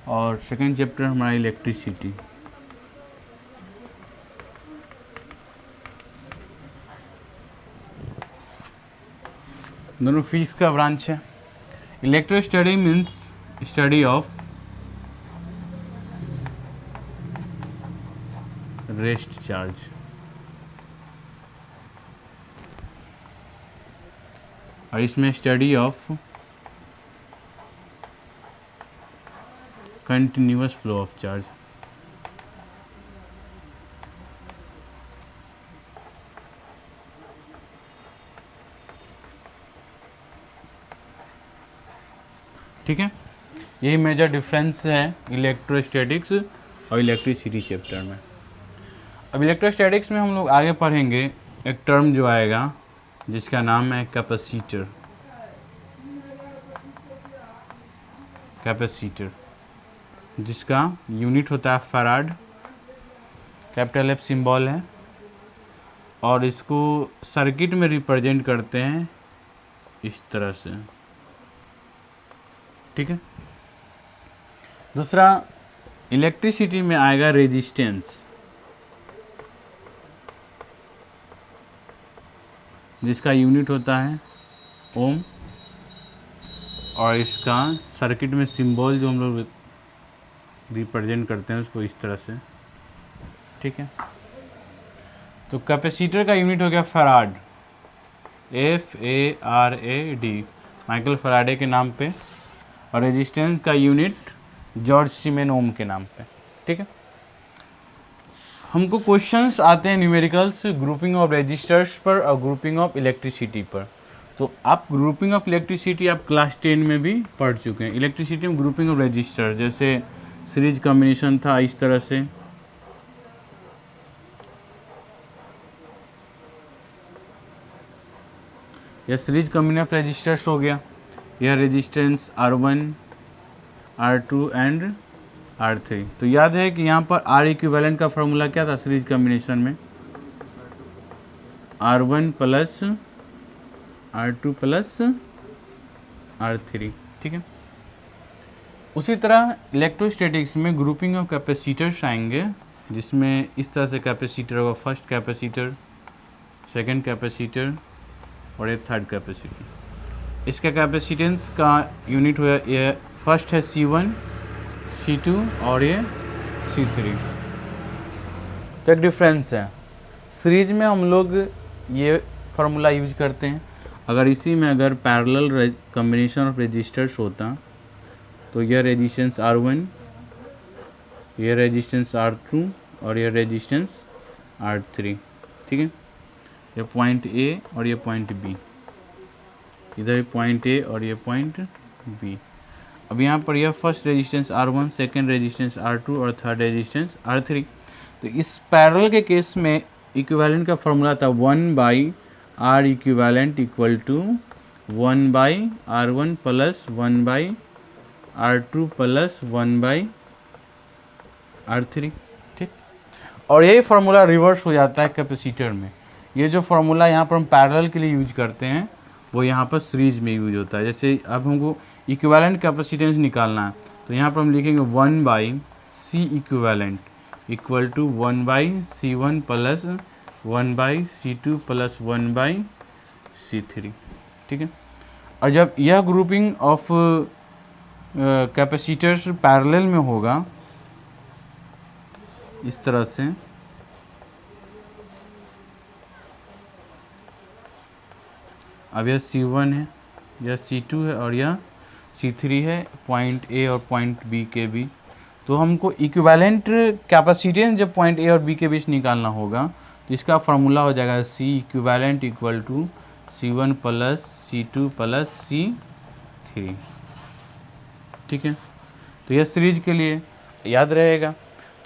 और second chapter हमारा electricity. दोनों फिजिक्स का ब्रांच है। Electro study means study of rest charge, और इसमें study of continuous flow of charge. ठीक है, यही मेजर डिफरेंस है इलेक्ट्रोस्टैटिक्स और इलेक्ट्रिसिटी चैप्टर में। अब इलेक्ट्रोस्टैटिक्स में हम लोग आगे पढ़ेंगे एक टर्म जो आएगा जिसका नाम है कैपेसिटर। कैपेसिटर जिसका यूनिट होता है फैराड, कैपिटल एफ सिंबल है, और इसको सर्किट में रिप्रेजेंट करते हैं इस तरह से। ठीक है, दूसरा इलेक्ट्रिसिटी में आएगा रेजिस्टेंस, जिसका यूनिट होता है ओम, और इसका सर्किट में सिंबल जो हम लोग रिप्रेजेंट करते हैं उसको इस तरह से। ठीक है, तो कैपेसिटर का यूनिट हो गया फैराड, FARAD, माइकल फैराडे के नाम पे, और रेजिस्टेंस का यूनिट जॉर्ज सीमेन ओम के नाम पे। ठीक है, हमको क्वेश्चंस आते हैं न्यूमेरिकल्स ग्रुपिंग ऑफ रजिस्टर्स पर और ग्रुपिंग ऑफ इलेक्ट्रिसिटी पर। तो आप ग्रुपिंग ऑफ इलेक्ट्रिसिटी आप क्लास 10 में भी पढ़ चुके हैं। इलेक्ट्रिसिटी में ग्रुपिंग ऑफ रजिस्टर, जैसे सीरीज कॉम्बिनेशन था इस तरह से, यह सीरीज कॉम्बिनेशन ऑफ रजिस्टर्स हो गया। यह resistance R1, R2 and R3। तो याद है कि यहाँ पर R इक्विवेलेंट का फॉर्मूला क्या था सीरीज कॉम्बिनेशन में, R1 plus R2 plus R3। ठीक है, उसी तरह इलेक्ट्रोस्टैटिक्स में ग्रुपिंग ऑफ कैपेसिटर्स आएंगे, जिसमें इस तरह से कैपेसिटर होगा, फर्स्ट कैपेसिटर, सेकंड कैपेसिटर और एक थर्ड कैपेसिटर। इसका कैपेसिटेंस का यूनिट हुआ, ये फर्स्ट है C1, C2 और ये C3। तो एक डिफरेंस है, सीरीज में हम लोग ये फार्मूला यूज करते हैं। अगर इसी में अगर पैरेलल कॉम्बिनेशन ऑफ रजिस्टर्स होता तो यह रेजिस्टेंस R1, यह रेजिस्टेंस R2 और यह रेजिस्टेंस R3। ठीक है, ये पॉइंट A और ये पॉइंट B, इधर पॉइंट A और ये पॉइंट B। अब यहाँ पर यह first resistance R1, second resistance R2 और थर्ड रेजिस्टेंस R3। तो इस पैरेलल के केस में इक्विवेलेंट का फॉर्मूला था 1/R equivalent equal to 1/R1 plus 1/R2 plus 1/R3। ठीक, और यही फार्मूला रिवर्स हो जाता है कैपेसिटर में। ये जो फार्मूला यहाँ पर हम पैरेलल के लिए यूज करते हैं वो यहाँ पर सीरीज में यूज होता है। जैसे अब हमको इक्विवेलेंट कैपेसिटेंस निकालना है, तो यहाँ पर हम लिखेंगे 1/C equivalent equal to 1/C1 plus 1/C2 plus 1/C3। ठीक है, और जब यह ग्रुपिंग ऑफ कैपेसिटर्स पैरेलल में होगा इस तरह से, अब यह C1 है, यह C2 है और यह C3 है, पॉइंट A और पॉइंट B के बीच। तो हमको इक्विवेलेंट कैपेसिटेंस जब पॉइंट A और B के बीच निकालना होगा तो इसका फार्मूला हो जाएगा C equivalent equal to C1 plus C2 plus C3। ठीक है, तो यह सीरीज के लिए याद रहेगा।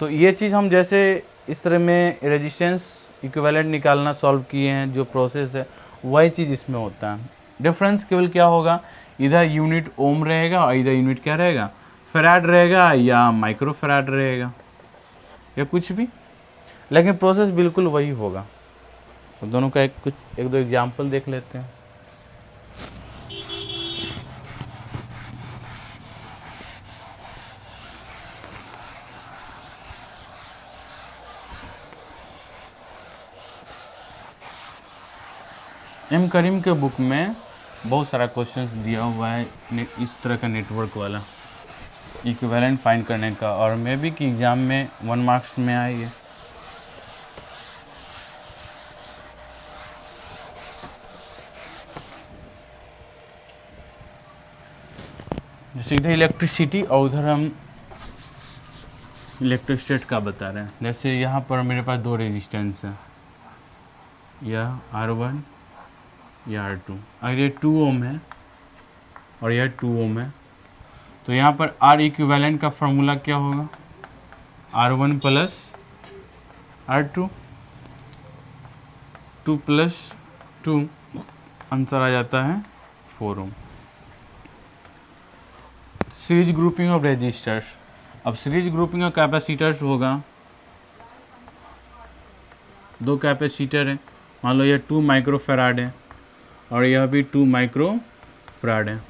तो ये चीज़ हम जैसे इस तरह में रेजिस्टेंस इक्विवेलेंट निकालना सॉल्व किए हैं, जो प्रोसेस है वही चीज़ इसमें होता है। डिफरेंस केवल क्या होगा, इधर यूनिट ओम रहेगा और इधर यूनिट क्या रहेगा, फैराड रहेगा या माइक्रो फैराड रहेगा या कुछ भी, लेकिन प्रोसेस बिल्कुल वही होगा। तो दोनों का एक दो एग्जाम्पल देख लेते हैं। एम करीम के बुक में बहुत सारा क्वेश्चंस दिया हुआ है इस तरह का नेटवर्क वाला इक्विवेलेंट फाइंड करने का, और मे बी कि एग्ज़ाम में 1 मार्क्स में आए ये। जैसे इधर इलेक्ट्रिसिटी और उधर हम इलेक्ट्रोस्टेट का बता रहे हैं। जैसे यहाँ पर मेरे पास दो रेजिस्टेंस है, यह R1 या R2। अगर ये 2 ओम है और यह 2 ओम है तो यहाँ पर R इक्विवेलेंट का फॉर्मूला क्या होगा, R1 plus R2, 2 plus 2 answer आ जाता है 4 ओम। सीरीज ग्रुपिंग ऑफ रेजिस्टर्स, अब सीरीज ग्रुपिंग ऑफ कैपेसिटर्स होगा, दो कैपेसिटर है, मान लो यह 2 माइक्रोफैराड है और यह भी 2 माइक्रोफैराड है।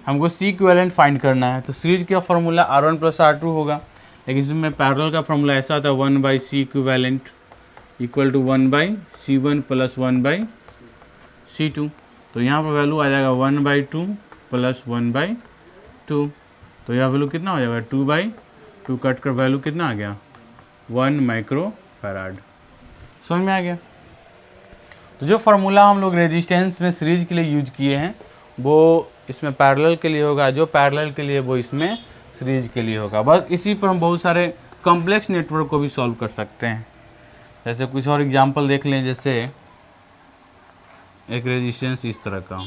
हमको सी इक्विवेलेंट फाइंड करना है, तो सीरीज का फॉर्मूला R1 प्लस R2 होगा, लेकिन इसमें पैरेलल का फॉर्मूला ऐसा होता है 1 by C equivalent equal to 1 by C1 plus 1 by C2। तो यहाँ पर वैल्यू आ जाएगा 1 बाई 2 प्लस 1 बाई 2, तो यह वैल्यू कितना हो जाएगा 2 बाई 2 कट कर वैल्यू कितना आ गया 1 माइक्रोफैराड। समझ में आ गया। तो जो फार्मूला हम लोग रेजिस्टेंस में सीरीज के लिए यूज किए हैं वो इसमें पैरेलल के लिए होगा, जो पैरेलल के लिए वो इसमें सीरीज के लिए होगा। बस इसी पर हम बहुत सारे कॉम्प्लेक्स नेटवर्क को भी सॉल्व कर सकते हैं। जैसे कुछ और एग्जांपल देख लें, जैसे एक रेजिस्टेंस इस तरह का,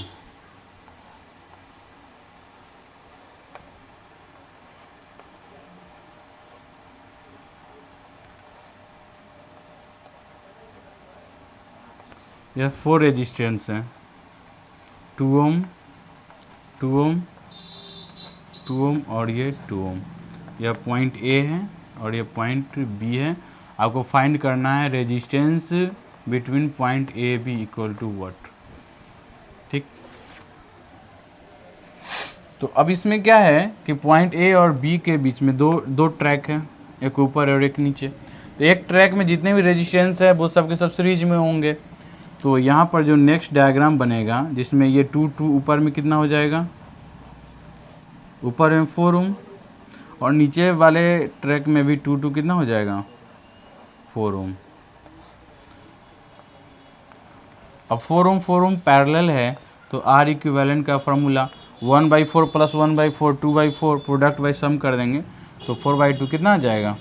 यह 4 रेजिस्टेंस हैं, 2 ओम 2 ओम 2 ओम और ये 2 ओम। यह पॉइंट ए है और ये पॉइंट बी है। आपको फाइंड करना है resistance between point A B equal to what. ठीक, तो अब इसमें क्या है कि पॉइंट ए और बी के बीच में दो ट्रैक है, एक ऊपर और एक नीचे। तो एक ट्रैक में जितने भी रेजिस्टेंस है वो सब के सब सीरीज में होंगे। तो यहाँ पर जो नेक्स्ट डायग्राम बनेगा जिसमें ये 2 2 ऊपर में कितना हो जाएगा, ऊपर में 4 ओम और नीचे वाले ट्रैक में भी 2 2 कितना हो जाएगा 4 ओम। अब 4 ओम पैरेलल है तो R इक्विवेलेंट का formula 1/4 plus 1/4 2/4 product by some कर देंगे तो 4/2 कितना आ जाएगा,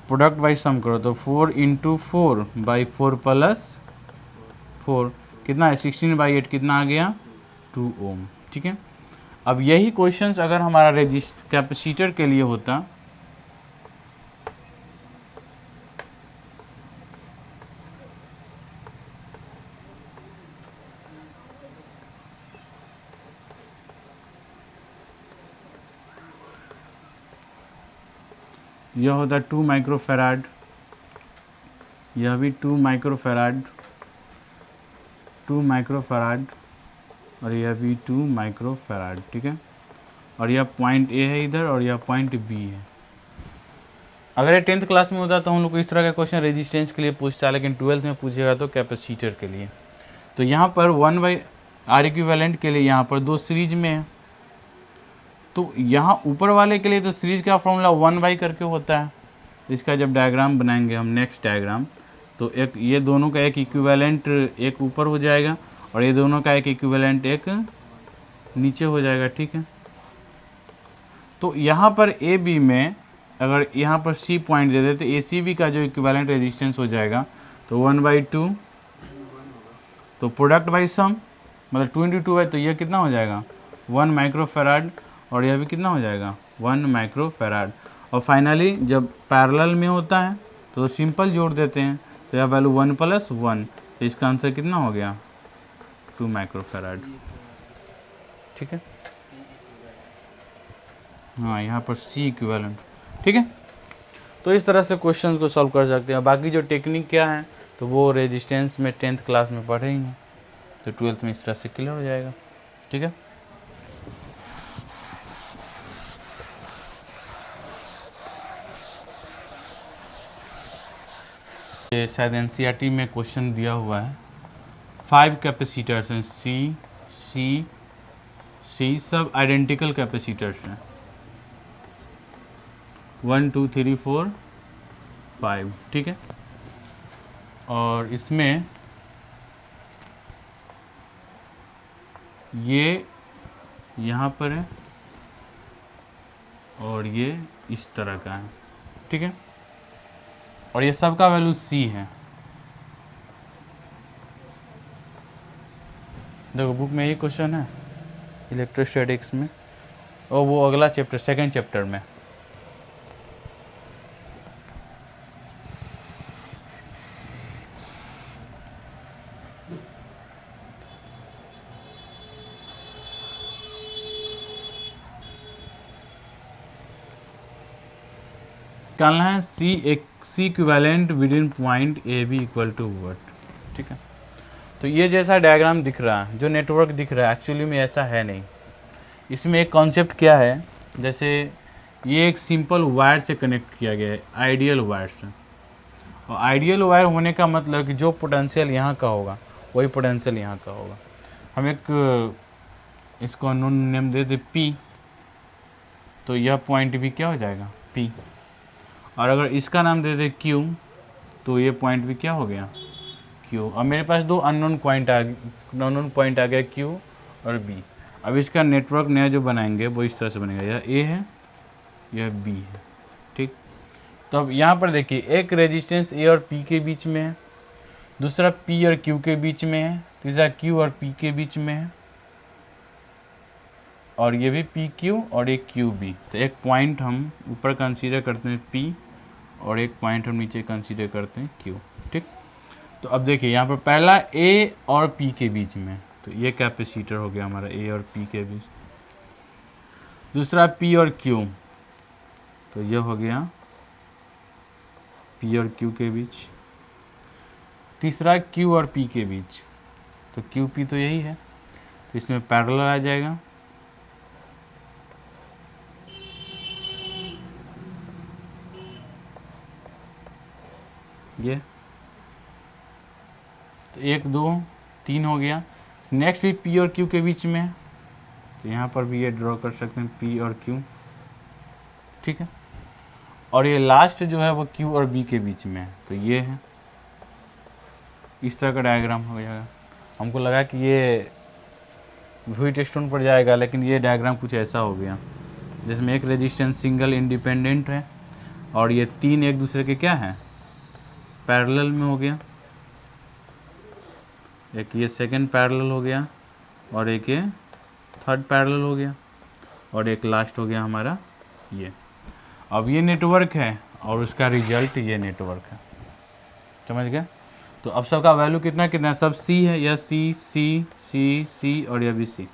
प्रोडक्ट बाई सम करो तो 4 इंटू 4/4 प्लस 4 कितना है 16/8 कितना आ गया 2 ओम। ठीक है, अब यही क्वेश्चंस अगर हमारा कैपेसिटर के लिए होता यह होता 2 माइक्रोफैराड, यह भी 2 माइक्रोफैराड 2 माइक्रोफैराड और यह भी 2 माइक्रोफैराड। ठीक है, और यह पॉइंट ए है इधर और यह पॉइंट बी है। अगर ये 10th क्लास में होता तो हम लोग को इस तरह का क्वेश्चन रेजिस्टेंस के लिए पूछता है, लेकिन 12th में पूछेगा तो कैपेसिटर के लिए। तो यहाँ पर 1/R इक्विवेलेंट के लिए यहाँ पर दो सीरीज में है, तो यहाँ ऊपर वाले के लिए तो सीरीज का फॉर्मूला 1 करके होता है। इसका जब डायग्राम बनाएंगे हम नेक्स्ट डायग्राम, तो एक ये दोनों का एक इक्विवेलेंट एक ऊपर हो जाएगा और ये दोनों का एक इक्विवेलेंट एक नीचे हो जाएगा। ठीक है, तो यहाँ पर ए बी में अगर यहाँ पर सी पॉइंट दे देते ए सी बी का जो इक्विवेलेंट रेजिस्टेंस हो जाएगा तो 1/2, तो प्रोडक्ट बाई सम मतलब 2 इंटू 2 है तो यह कितना हो जाएगा 1 माइक्रोफैराड और यह भी कितना हो जाएगा 1 माइक्रोफैराड। और फाइनली जब पैरेलल में होता है तो सिंपल जोड़ देते हैं तो यह वैल्यू 1 प्लस 1, तो इसका आंसर कितना हो गया 2 माइक्रोफैराड। ठीक है, हाँ यहाँ पर सी इक्विवेलेंट। ठीक है, तो इस तरह से क्वेश्चन को सॉल्व कर सकते हैं। बाकी जो टेक्निक क्या है तो वो रेजिस्टेंस में 10th क्लास में पढ़े ही हैं, तो 12th में इस तरह से क्लियर हो जाएगा। ठीक है, ये शायद एनसीईआरटी में क्वेश्चन दिया हुआ है। 5 कैपेसिटर्स हैं, सी सब आइडेंटिकल कैपेसिटर्स हैं, 1 2 3 4 5, ठीक है। और इसमें ये यहाँ पर है और ये इस तरह का है, ठीक है। और ये सब का वैल्यू सी है। देखो बुक में ये क्वेश्चन है इलेक्ट्रोस्टैटिक्स में, और वो अगला चैप्टर, सेकंड चैप्टर में। निकालना है C equivalent within point A B equal to what, ठीक है। तो ये जैसा डायग्राम दिख रहा है, जो नेटवर्क दिख रहा है, एक्चुअली में ऐसा है नहीं। इसमें एक कॉन्सेप्ट क्या है, जैसे ये एक सिंपल वायर से कनेक्ट किया गया है, आइडियल वायर से। और आइडियल वायर होने का मतलब कि जो पोटेंशियल यहाँ का होगा वही पोटेंशियल यहाँ का होगा। हम एक इसको अननोन नेम दे दे P, तो यह पॉइंट भी क्या हो जाएगा P। और अगर इसका नाम दे दे Q, तो ये पॉइंट भी क्या हो गया Q। अब मेरे पास दो अननोन पॉइंट आ गया Q और B। अब इसका नेटवर्क नया जो बनाएंगे वो इस तरह से बनेगा, यह A है, यह B है, ठीक। तो अब यहाँ पर देखिए, एक रेजिस्टेंस A और P के बीच में है, दूसरा P और Q के बीच में है, तीसरा Q और P के बीच में है, और ये भी PQ और एक QB। तो एक पॉइंट हम ऊपर कंसीडर करते हैं P और एक पॉइंट हम नीचे कंसीडर करते हैं Q, ठीक। तो अब देखिए यहाँ पर पहला A और P के बीच में, तो ये कैपेसिटर हो गया हमारा A और P के बीच। दूसरा P और Q, तो ये हो गया P और Q के बीच। तीसरा Q और P के बीच, तो QP तो यही है, तो इसमें पैरेलल आ जाएगा। ये तो 1 2 3 हो गया। नेक्स्ट भी P और Q के बीच में है, तो यहाँ पर भी ये ड्रॉ कर सकते हैं P और Q, ठीक है। और ये लास्ट जो है वो Q और B के बीच में है, तो ये है, इस तरह का डायग्राम हो जाएगा। हमको लगा कि ये व्हीट स्टोन पर जाएगा, लेकिन ये डायग्राम कुछ ऐसा हो गया, जिसमें एक रेजिस्टेंस सिंगल इंडिपेंडेंट है और ये तीन एक दूसरे के क्या है, पैरेलल में हो गया। एक ये सेकंड पैरेलल हो गया और एक ये थर्ड पैरेलल हो गया, और एक लास्ट हो गया हमारा ये। अब ये नेटवर्क है और उसका रिजल्ट ये नेटवर्क है, समझ गए। तो अब सबका वैल्यू कितना कितना है, सब C है, यह C और यह भी C।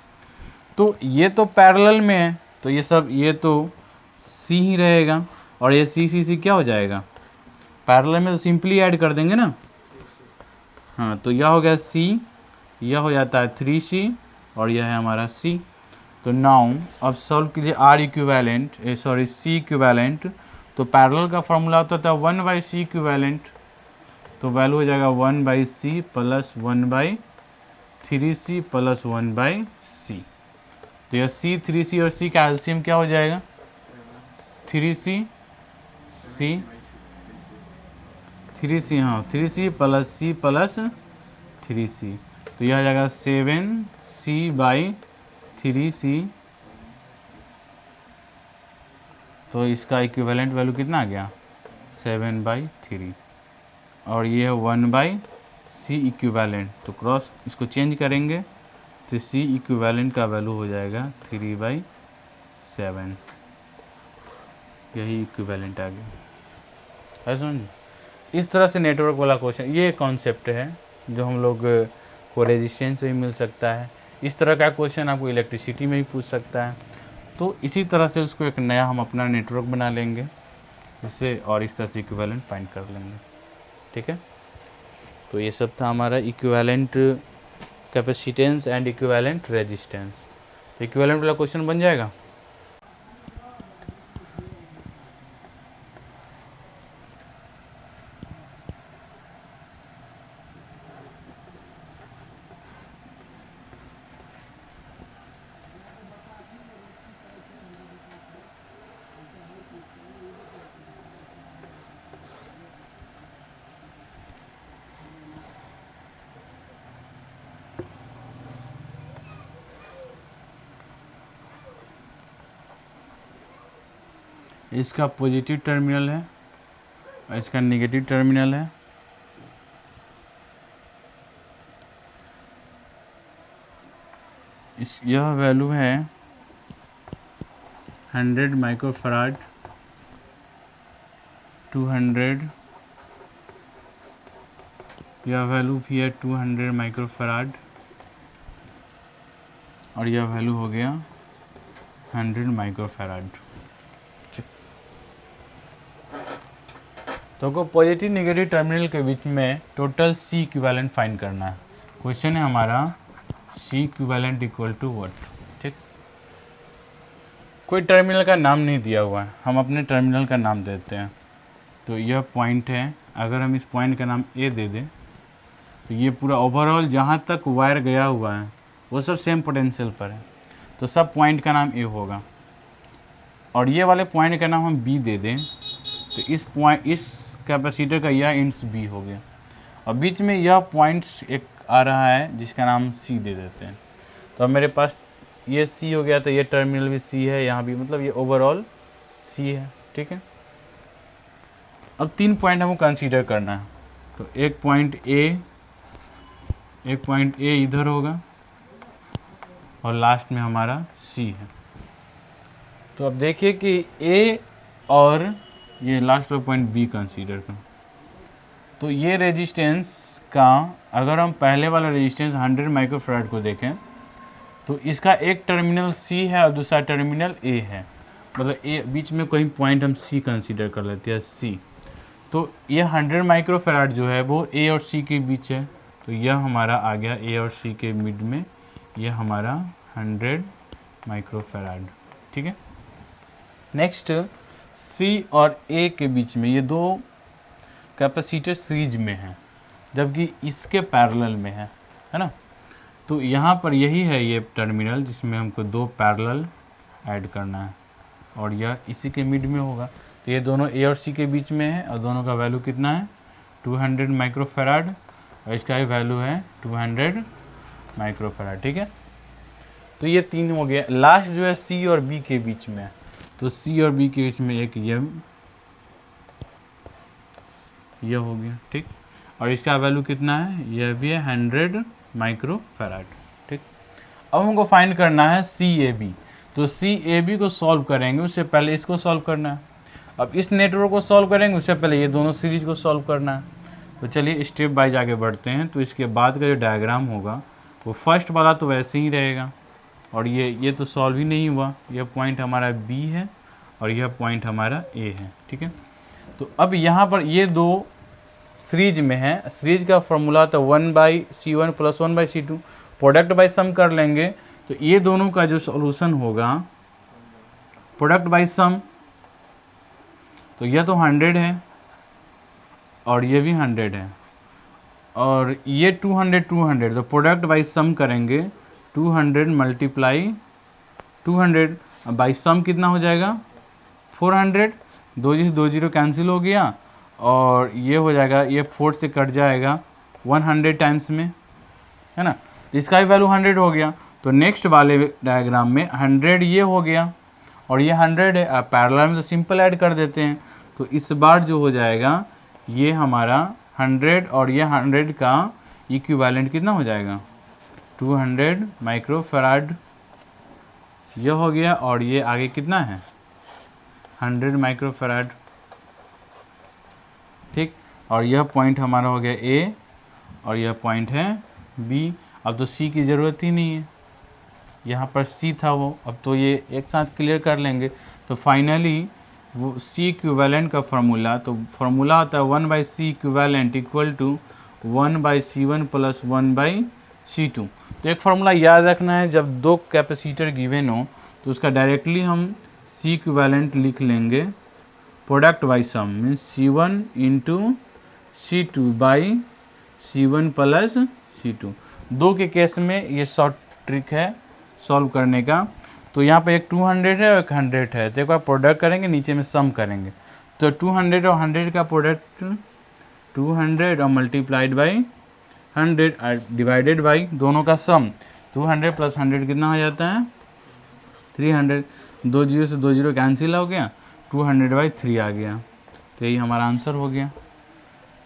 तो ये तो पैरेलल में है, तो ये सब ये तो C ही रहेगा, और ये C क्या हो जाएगा, पैरेलल में तो सिंपली ऐड कर देंगे ना। हाँ, तो यह हो गया C, यह हो जाता है 3C और यह है हमारा C। तो नाउ अब सॉल्व कीजिए C इक्विवेलेंट। तो पैरेलल का फॉर्मूला होता था 1/C इक्विवेलेंट, तो वैल्यू हो जाएगा 1/C plus 1/3C plus 1/C। तो यह C 3C और C का एलसीएम क्या हो जाएगा 3C हाँ 3C plus C plus 3C, तो यह आ जाएगा 7C/3C। तो इसका इक्विवेलेंट वैल्यू कितना आ गया 7/3, और ये है 1/C इक्विवेलेंट। तो क्रॉस इसको चेंज करेंगे तो C इक्विवेलेंट का वैल्यू हो जाएगा 3/7, यही इक्विवेलेंट आ गया, है समझ। इस तरह से नेटवर्क वाला क्वेश्चन, ये कॉन्सेप्ट है जो हम लोग को रेजिस्टेंस में मिल सकता है। इस तरह का क्वेश्चन आपको इलेक्ट्रिसिटी में भी पूछ सकता है। तो इसी तरह से उसको एक नया हम अपना नेटवर्क बना लेंगे इससे, और इस तरह से इक्विवेलेंट फाइंड कर लेंगे, ठीक है। तो ये सब था हमारा equivalent capacitance and equivalent resistance. Equivalent वाला क्वेश्चन बन जाएगा। इसका पॉजिटिव टर्मिनल है और इसका नेगेटिव टर्मिनल है। यह वैल्यू है 100 माइक्रोफराड, 200, यह वैल्यू भी है 200 माइक्रोफराड और यह वैल्यू हो गया 100 माइक्रोफराड। तो आपको पॉजिटिव नेगेटिव टर्मिनल के बीच में टोटल सी इक्विवेलेंट फाइंड करना है। क्वेश्चन है हमारा C equivalent equal to what. ठीक, कोई टर्मिनल का नाम नहीं दिया हुआ है, हम अपने टर्मिनल का नाम देते हैं। तो यह पॉइंट है, अगर हम इस पॉइंट का नाम ए दे दें तो ये पूरा ओवरऑल जहाँ तक वायर गया हुआ है वो सब सेम पोटेंशियल पर है, तो सब पॉइंट का नाम ए होगा। और ये वाले पॉइंट का नाम हम बी दे दें तो इस कैपेसिटर का यह इंड्स बी हो गया, और बीच में यह पॉइंट्स एक आ रहा है जिसका नाम सी दे देते हैं। तो अब मेरे पास ये सी हो गया, तो ये टर्मिनल भी सी है, यहाँ भी मतलब ये ओवरऑल सी है। ठीक है, अब 3 पॉइंट हमको कंसीडर करना है। तो एक पॉइंट ए इधर होगा और लास्ट में हमारा सी है। तो अब देखिए कि ए और ये लास्ट वाला पॉइंट बी कंसीडर कर, तो ये रेजिस्टेंस का अगर हम पहले वाला रेजिस्टेंस 100 माइक्रोफैराड को देखें तो इसका एक टर्मिनल सी है और दूसरा टर्मिनल ए है, मतलब ए बीच में कोई पॉइंट हम सी कंसीडर कर लेते हैं सी। तो ये 100 माइक्रोफैराड जो है वो ए और सी के बीच है, तो यह हमारा आ गया ए और सी के मिड में, यह हमारा 100 माइक्रोफैराड। ठीक है, नेक्स्ट सी और ए के बीच में ये दो कैपेसिटर सीरीज में है जबकि इसके पैरेलल में है ना। तो यहाँ पर यही है ये टर्मिनल जिसमें हमको दो पैरेलल ऐड करना है और यह इसी के मिड में होगा। तो ये दोनों ए और सी के बीच में है और दोनों का वैल्यू कितना है 200 माइक्रोफैराड और इसका भी वैल्यू है 200 माइक्रोफैराड। ठीक है, तो ये 3 हो गया। लास्ट जो है सी और बी के बीच में है, तो सी और बी के बीच में एक ये हो गया। ठीक, और इसका वैल्यू कितना है, यह भी है 100 माइक्रोफैराड। ठीक, अब हमको फाइंड करना है सी ए बी। तो सी ए बी को सॉल्व करेंगे उससे पहले इसको सॉल्व करना है। अब इस नेटवर्क को सॉल्व करेंगे उससे पहले ये दोनों सीरीज को सॉल्व करना है। तो चलिए स्टेप बाय आगे बढ़ते हैं। तो इसके बाद का जो डायग्राम होगा वो फर्स्ट वाला तो वैसे ही रहेगा और ये तो सॉल्व ही नहीं हुआ, यह पॉइंट हमारा बी है और यह पॉइंट हमारा ए है। ठीक है, तो अब यहाँ पर ये दो सीरीज में है, सीरीज का फॉर्मूला तो 1/C1 + 1/C2, प्रोडक्ट बाय सम कर लेंगे। तो ये दोनों का जो सॉल्यूशन होगा प्रोडक्ट बाय सम, तो यह तो 100 है और ये भी 100 है और ये 200 तो प्रोडक्ट बाय सम करेंगे 200 × 200 बाय सम कितना हो जाएगा 400, 2 0 कैंसिल हो गया और ये हो जाएगा, ये 4 से कट जाएगा 100 टाइम्स में, है ना। इसका भी वैल्यू 100 हो गया। तो नेक्स्ट वाले डायग्राम में 100 ये हो गया और ये 100 है, आप पैरेलल में तो सिंपल ऐड कर देते हैं। तो इस बार जो हो जाएगा ये हमारा 100 और ये 100 का इक्विवेलेंट कितना हो जाएगा 200 माइक्रोफैराड, ये हो गया और ये आगे कितना है 100 माइक्रोफैराड। ठीक, और यह पॉइंट हमारा हो गया ए और यह पॉइंट है बी। अब तो सी की ज़रूरत ही नहीं है, यहाँ पर सी था वो, अब तो ये एक साथ क्लियर कर लेंगे। तो फाइनली वो सी इक्विवेलेंट का फार्मूला, तो फार्मूला होता है 1/C equivalent equal to 1/C1 + 1/C2। तो एक फार्मूला याद रखना है, जब दो कैपेसिटर गिवन हो तो उसका डायरेक्टली हम सी इक्विवेलेंट लिख लेंगे प्रोडक्ट बाय सम means C1 × C2 C1 + C2। दो के केस में ये शॉर्ट ट्रिक है सॉल्व करने का। तो यहाँ पे एक 200 है और एक 100 है, तो एक बार प्रोडक्ट करेंगे नीचे में सम करेंगे। तो 200 और 100 का प्रोडक्ट 200 और मल्टीप्लाइड बाई 100 डिवाइडेड बाई दोनों का सम 200 + 100 कितना हो जाता है 300। 2 0 से 2 0 कैंसिल हो गया, 200/3 आ गया, तो यही हमारा आंसर हो गया।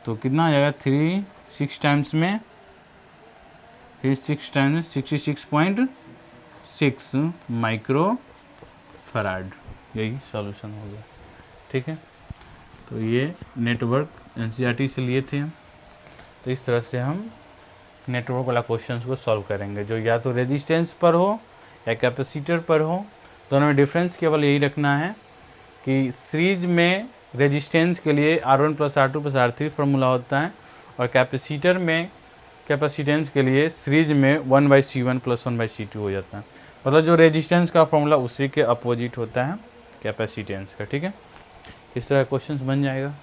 तो कितना आ जाएगा 3 6 टाइम्स में, फिर 6 टाइम्स 66.6 माइक्रो फराड, यही सॉल्यूशन हो गया। ठीक है, तो ये नेटवर्क एनसीईआरटी से लिए थे हम। तो इस तरह से हम नेटवर्क वाला क्वेश्चंस को सॉल्व करेंगे, जो या तो रेजिस्टेंस पर हो या कैपेसिटर पर हो। दोनों में डिफरेंस केवल यही रखना है कि सीरीज में रेजिस्टेंस के लिए R1 + R2 + R3 फार्मूला होता है, और कैपेसिटर में कैपेसिटेंस के लिए सीरीज में 1/C1 + 1/C2 हो जाता है। मतलब जो रेजिस्टेंस का फॉर्मूला उसी के अपोजिट होता है कैपेसिटेंस का। ठीक है, इस तरह क्वेश्चंस बन जाएगा।